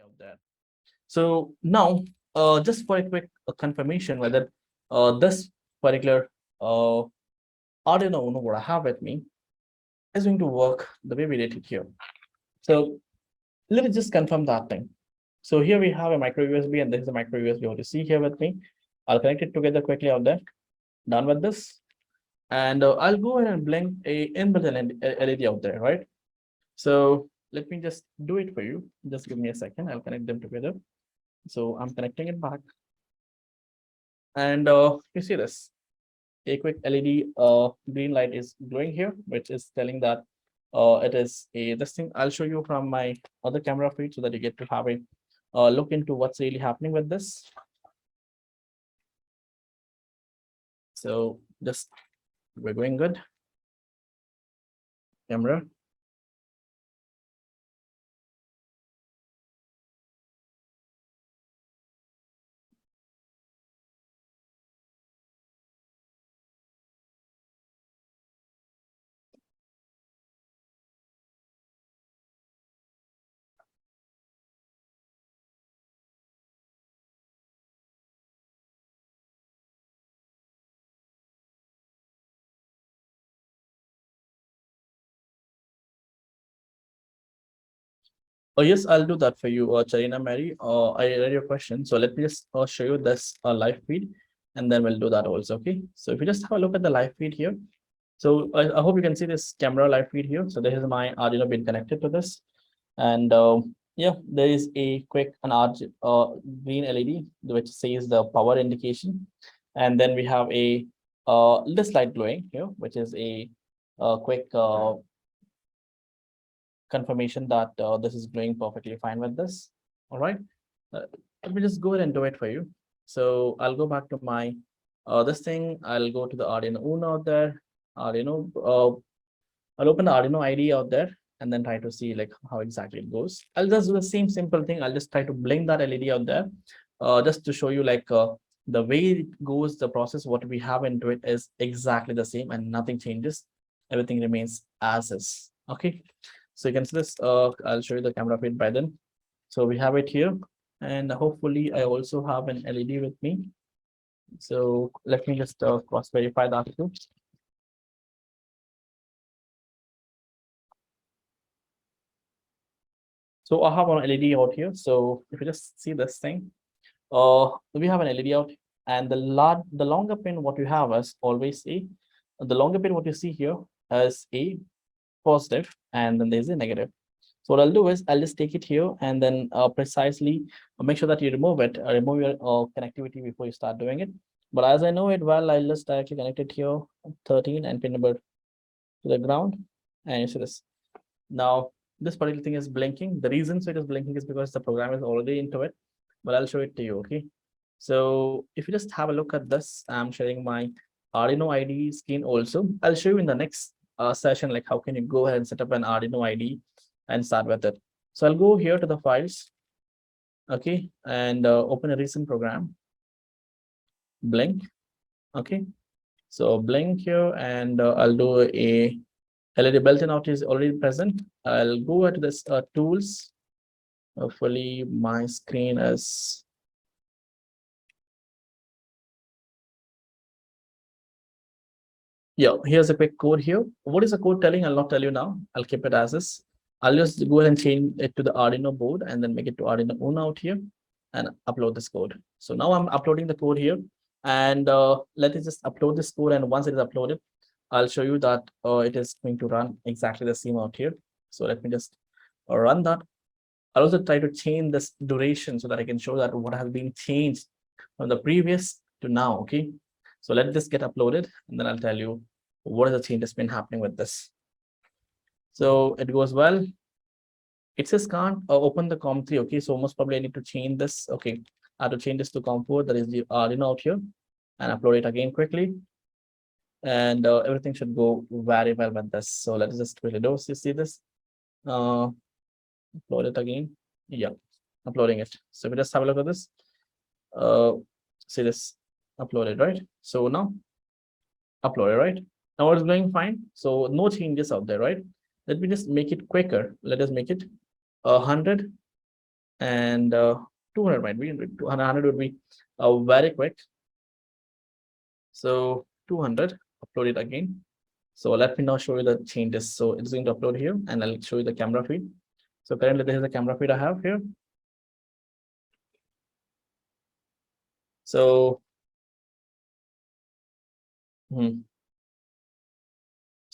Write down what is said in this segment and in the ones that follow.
out there. So now, just for a quick confirmation whether this particular Arduino Uno what I have with me is going to work the way we did it here. So let us just confirm that thing. So here we have a micro USB and this is a micro USB you want to see here with me. I'll connect it together quickly out there. Done with this. And I'll go ahead and blink a inbuilt LED out there, right? So let me just do it for you. Just give me a second. I'll connect them together. So I'm connecting it back. And you see this, a quick LED green light is glowing here, which is telling that it is a this thing. I'll show you from my other camera feed so that you get to have a look into what's really happening with this. So just we're going good. Camera. Oh, yes, I'll do that for you, Charina Mary. I read your question. So let me just show you this live feed and then we'll do that also. Okay. So if you just have a look at the live feed here. So I hope you can see this camera live feed here. So this is my Arduino being connected to this. And yeah, there is a quick an green LED which says the power indication. And then we have a this light glowing here, which is a quick confirmation that this is going perfectly fine with this. All right. Let me just go ahead and do it for you. So I'll go back to my this thing. I'll go to the Arduino Uno out there. Arduino. I'll open the Arduino IDE out there and then try to see like how exactly it goes. I'll just do the same simple thing. I'll just try to blink that LED out there, just to show you like the way it goes. The process what we have into it is exactly the same and nothing changes. Everything remains as is. Okay. So you can see this. I'll show you the camera feed by then. So we have it here, and hopefully I also have an LED with me. So let me just cross verify that too. So I have an LED out here. So if you just see this thing, we have an LED out, and the longer pin what you have is always a the longer pin what you see here is a positive, and then there's a negative. So what I'll do is I'll just take it here and then precisely make sure that you remove it, remove your connectivity before you start doing it. But as I know it well, I'll just directly connect it here, 13 and pin number to the ground. And you see this. Now, this particular thing is blinking. The reason so it is blinking is because the program is already into it, but I'll show it to you, okay? So if you just have a look at this, I'm sharing my Arduino IDE screen also. I'll show you in the next session, like how can you go ahead and set up an Arduino IDE and start with it. So I'll go here to the files, okay, and open a recent program, blink, okay. So blink here, and I'll do a LED built-in out is already present. I'll go to this tools. Hopefully my screen is yeah, here's a quick code here. What is the code telling? I'll not tell you now. I'll keep it as is. I'll just go ahead and change it to the Arduino board and then make it to Arduino Uno out here and upload this code. So now I'm uploading the code here, and let us just upload this code. And once it is uploaded, I'll show you that it is going to run exactly the same out here. So let me just run that. I'll also try to change this duration so that I can show that what has been changed from the previous to now. Okay. So let this get uploaded and then I'll tell you what is the change that's been happening with this. So it goes well. It says can't open the COM3. Okay, so most probably I need to change this. Okay, I have to change this to COM4. That is the Arduino out here, and upload it again quickly. And everything should go very well with this. So let's just quickly do. You see this? Upload it again. Yeah, uploading it. So we just have a look at this. See this uploaded, right? So now uploaded, right? Now it's going fine. So no changes out there, right? Let me just make it quicker. Let us make it 100 and 200 might be 100 would be very quick. So 200, upload it again. So let me now show you the changes. So it's going to upload here, and I'll show you the camera feed. So currently this is the camera feed I have here. So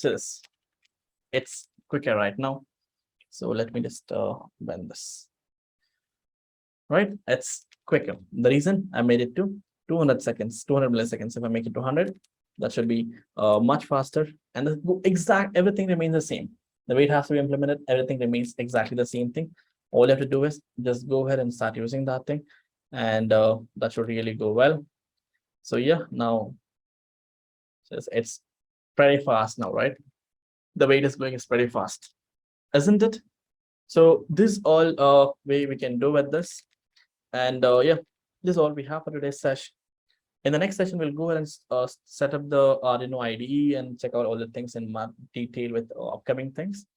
this, it's quicker right now. So let me just bend this. Right, it's quicker. The reason I made it to 200 seconds, 200 milliseconds. If I make it 200, that should be much faster, and the exact everything remains the same. The way it has to be implemented, everything remains exactly the same thing. All you have to do is just go ahead and start using that thing, and that should really go well. So yeah, now it's pretty fast now, right? The way it is going is pretty fast, isn't it? So this all way we can do with this. And yeah, this is all we have for today's session. In the next session, we'll go ahead and set up the Arduino IDE and check out all the things in more detail with upcoming things.